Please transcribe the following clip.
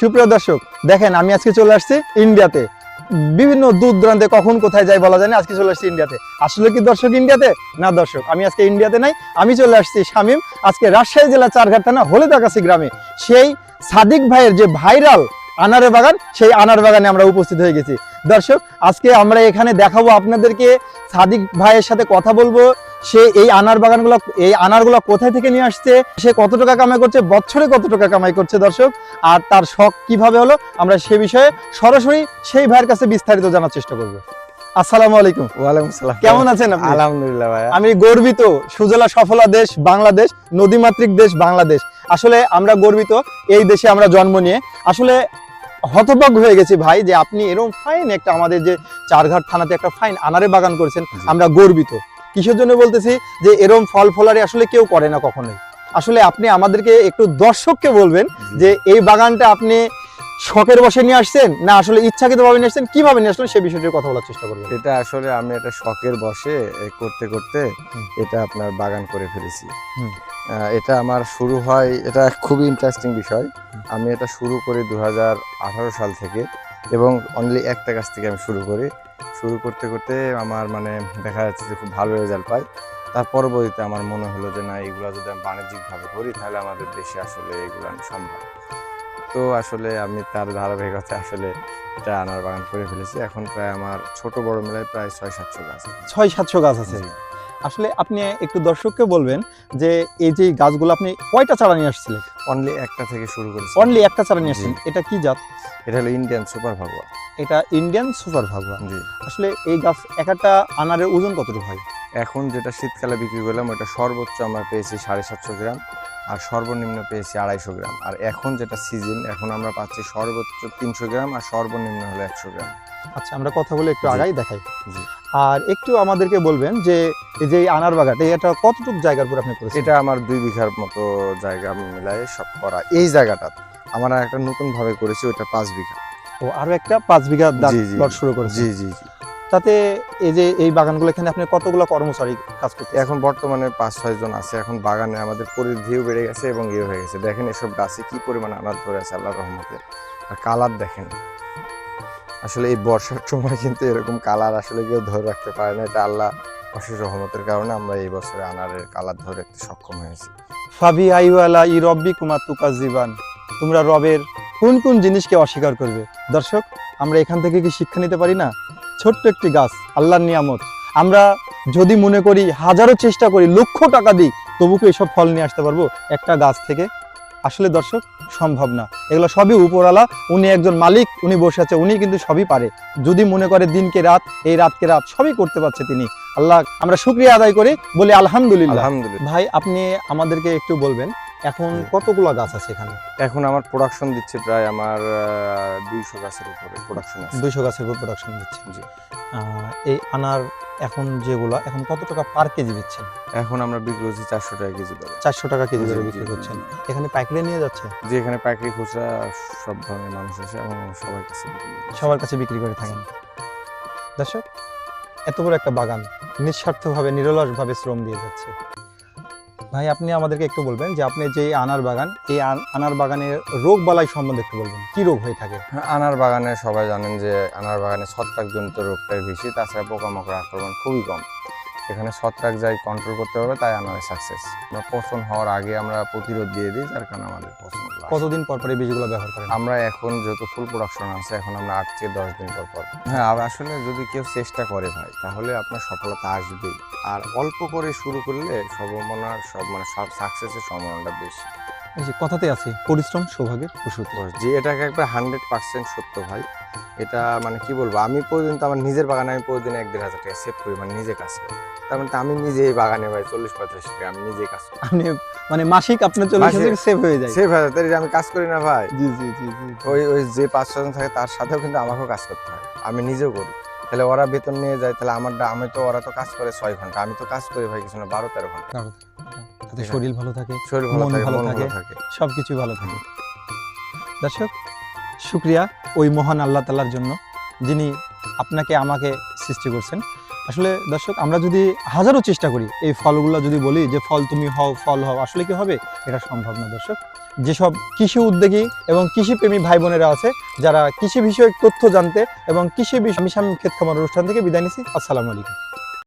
সুপ্রিয় দর্শক, দেখেন আমি আজকে চলে আসছি ইন্ডিয়াতে। বিভিন্ন দূর দূরান্তে কখন কোথায় যাই বলা যায় না, আজকে চলে আসছি ইন্ডিয়াতে। আসলে কি দর্শক ইন্ডিয়াতে? না দর্শক, আমি আজকে ইন্ডিয়াতে নাই, আমি চলে আসছি শামীম, আজকে রাজশাহী জেলা চারঘাট থানা হলুদাগাছি গ্রামে। সেই সাদিক ভাইয়ের যে ভাইরাল আনারের বাগান, সেই আনার বাগানে আমরা উপস্থিত হয়ে গেছি। দর্শক, আজকে আমরা এখানে দেখাবো আপনাদেরকে, সাদিক ভাইয়ের সাথে কথা বলবো। সে এই আনারগুলো কোথায় থেকে নিয়ে আসছে, সে কত টাকা কামাই করছে, বছরে কত টাকা কামাই করছে দর্শক, আর তার শখ কিভাবে হলো, আমরা সে বিষয়ে সরাসরি সেই ভাইয়ের কাছে বিস্তারিত জানার চেষ্টা করব। আসসালামু আলাইকুম। ওয়ালাইকুম আসসালাম। কেমন আছেন আপনি? আলহামদুলিল্লাহ ভাই। আমি গর্বিত, সুজলা সফলা দেশ বাংলাদেশ, নদীমাতৃক দেশ বাংলাদেশ। আসলে আমরা গর্বিত এই দেশে আমরা জন্ম নিয়ে। আসলে হতভম্ব হয়ে গেছি ভাই, যে আপনি এরকম ফাইন একটা, আমাদের যে চারঘাট থানাতে একটা ফাইন আনারে বাগান করেছেন, আমরা গর্বিত। কিসের জন্য বলতেছি, যে এরকম ফল ফলারি আসলে কেউ করে না কখনোই। আসলে আপনি আমাদেরকে একটু দর্শককে বলবেন যে এই বাগানটা আপনি শখের বসে নিয়ে আসছেন, না আসলে ইচ্ছাকৃতভাবে নিয়ে আসছেন, কিভাবে নিয়ে আসলেন, সেই বিষয়টির কথা বলার চেষ্টা করবেন। এটা আসলে আমি এটা শখের বসে করতে করতে এটা আপনার বাগান করে ফেলেছি। এটা আমার শুরু হয়, এটা খুবই ইন্টারেস্টিং বিষয়। আমি এটা শুরু করি 2018 সাল থেকে, এবং অনলি একটা গাছ থেকে আমি শুরু করতে করতে আমার মানে দেখা যাচ্ছে যে খুব ভালো রেজাল্ট পাই। তার পরবর্তীতে আমার মনে হলো যে না, এগুলো যদি আমি বাণিজ্যিকভাবে করি তাহলে আমাদের দেশে আসলে এগুলো সম্ভব। তো আসলে আমি তার ধারাবাহিকতা আসলে এটা আনার বাগান করে ফেলেছি। এখন প্রায় আমার ছোট বড় মিলায় প্রায় 600-700 গাছ, 600-700 গাছ আছে। আসলে আপনি একটু দর্শককে বলবেন যে এই যে গাছগুলো আপনি কয়টা চারা নিয়ে আসছিলেন? অনলি একটা থেকে শুরু করেছি। অনলি একটা চারা নিয়ে আসছেন। এটা কি জাত? এটা হলো ইন্ডিয়ান সুপার ভাগুয়া। এটা ইন্ডিয়ান সুপার ভাগুয়া। জি। আসলে এই গাছ একটা আনারের ওজন কতটুকু হয়? এখন যেটা শীতকালে বিক্রি করলাম ওটা সর্বোচ্চ আমরা পেয়েছি 750 গ্রাম, আর সর্বনিম্ন পেয়েছি 250 গ্রাম। আর এখন যেটা সিজন, এখন আমরা পাচ্ছি সর্বোচ্চ 300 গ্রাম আর সর্বনিম্ন হলো 100 গ্রাম। আচ্ছা, আমরা কথা বলে একটু জি। আগাই দেখাই। জি। আর একটু আমাদেরকে বলবেন যে এই যে আনার বাগানটা, এটা কতটুকু জায়গার উপর আপনি করেছেন? এটা আমার 2 বিঘার মতো জায়গা মিলাই সব করা। এই জায়গাটা আমার একটা নতুন ভাবে করেছি, ওটা 5 বিঘা। ও, আরো একটা 5 বিঘা প্লট শুরু করেছেন। জি জি জি। তাতে এই যে এই বাগানগুলো, এখানে আপনি কতগুলো কর্মচারী কাজ করতে? এখন বর্তমানে 5-6 জন আছে। এখন বাগানে আমাদের পরিধিও বেড়ে গেছে এবং ইয়ে হয়ে গেছে। দেখেন এসব গাছে কি পরিমাণ আনার ধরে আছে আল্লাহর রহমতে। আর কালার দেখেন, আসলে এই বর্ষার সময় কিন্তু এরকম কালার আসলে কেউ ধরে রাখতে পারে না। এটা আল্লাহ অশেষ রহমতের কারণে আমরা এই বছরে আনারের কালার ধরে রাখতে সক্ষম হয়েছি। ফাবি আইওয়ালা ই রব্বি কুমা তুকাজিবান, তোমরা রবের কোন কোন জিনিসকে অস্বীকার করবে? দর্শক, আমরা এখান থেকে কি শিক্ষা নিতে পারি না? ছোট্ট একটি গাছ, আল্লাহর নিয়ামত। আমরা যদি মনে করি, হাজারো চেষ্টা করি, লক্ষ টাকা দিই, তবু কি এসব ফল নিয়ে আসতে পারবো একটা গাছ থেকে? আসলে দর্শক, সম্ভব না। এগুলো সবই উপরওয়ালা, উনি একজন মালিক, উনি বসে আছে, উনি কিন্তু সবই পারে। যদি মনে করে দিনকে রাত, এই রাতকে রাত, সবই করতে পারছে তিনি। আল্লাহ, আমরা শুকরিয়া আদায় করি, বলি আলহামদুলিল্লাহ। আলহামদুলিল্লাহ। ভাই, আপনি আমাদেরকে একটু বলবেন, এখন কতগুলো গাছ আছে এখানে? এখন আমার প্রোডাকশন দিচ্ছে প্রায় আমার 200 গাছের উপরে প্রোডাকশন আছে। 200 গাছের উপর প্রোডাকশন দিচ্ছে। জি। এই আনার এখন যেগুলো, এখন কত টাকা পার কেজি দিচ্ছেন? এখন আমরা বিক্রি করছি 400 টাকা কেজি দরে। 400 টাকা কেজি দরে জি, বিক্রি জি, করছেন। জি। এখানে পাইকারি নিয়ে যাচ্ছে? যে এখানে পাইকারি খুচরা সব ধরনের মানুষ আছে এবং সবার কাছে বিক্রি করছি। সবার কাছে বিক্রি করে থাকেন। দর্শক, এত বড় একটা বাগান নিঃস্বার্থভাবে, নিরলসভাবে শ্রম দিয়ে যাচ্ছে। ভাই, আপনি আমাদেরকে একটু বলবেন যে আপনি যে আনার বাগান, এই আনার বাগানের রোগ বালাই সম্বন্ধে একটু বলবেন, কি রোগ হয়ে থাকে? হ্যাঁ, আনার বাগানে সবাই জানেন যে আনার বাগানে ছত্রাকজনিত রোগটাই বেশি, তাছাড়া পোকামাকড় আক্রমণ খুবই কম। এখানে ছত্রাক যাই কন্ট্রোল করতে পারবে, তাই আনারের সাকসেস। আমরা পচন হওয়ার আগে আমরা প্রতিরোধ দিয়ে দিই, যার কারণে আমাদের পচন হলো। কতদিন পর পর এই বীজগুলো ব্যবহার করেন? আমরা এখন যেহেতু ফুল প্রোডাকশন আছে, এখন আমরা 8 থেকে 10 দিন পর পর। হ্যাঁ, আর আসলে যদি কেউ চেষ্টা করে ভাই, তাহলে আপনার সফলতা আসবেই। আর অল্প করে শুরু করলে সম্ভাবনার সব সাকসেসের সম্ভাবনাটা বেশি। এই যে কথাতে আছে, পরিশ্রম সৌভাগ্যের ওষুধ। যে এটাকে একবার 100% সত্য ভাই। এটা মানে কি বলবো, আমি প্রতিদিন তো আমার নিজের বাগানে আমি প্রতিদিন 1-1.5 হাজার টাকা সেভ করি, মানে নিজে কাজ করি। তার মানে তো আমি নিজে এই বাগানে ভাই 40-45 টাকা আমি নিজে কাজ করি। আপনি মানে মাসিক আপনার 40,000 সেভ হয়ে যায়। সেভ হয়, তাই আমি কাজ করি না ভাই। জি জি জি জি। ওই যে 5-6 জন থাকে তার সাথেও কিন্তু আমাকেও কাজ করতে হয়, আমি নিজেও করি। তাহলে ওরা বেতন নিয়ে যায়, তাহলে ওরা তো কাজ করে 6 ঘন্টা, আমি তো কাজ করি ভাই কিছু না 12-13 ঘন্টা। তাতে শরীর ভালো থাকে, শরীর ভালো মন থাকে, ভালো মন থাকে, ভালো থাকে। সবকিছু ভালো থাকে। দর্শক, শুকরিয়া ওই মহান আল্লাহ তাআলার জন্য, যিনি আপনাকে আমাকে সৃষ্টি করছেন। আসলে দর্শক, আমরা যদি হাজারো চেষ্টা করি, এই ফলগুলো যদি বলি যে ফল তুমি হও, ফল হও, আসলে কি হবে? এটা সম্ভব না দর্শক। যেসব কৃষি উদ্যোগী এবং কৃষিপ্রেমী ভাই বোনেরা আছে যারা কৃষি বিষয়ক তথ্য জানতে এবং কৃষি বিষয় আমি শামীম ক্ষেত খামার অনুষ্ঠান থেকে বিদায় নিচ্ছি। আসসালামু আলাইকুম।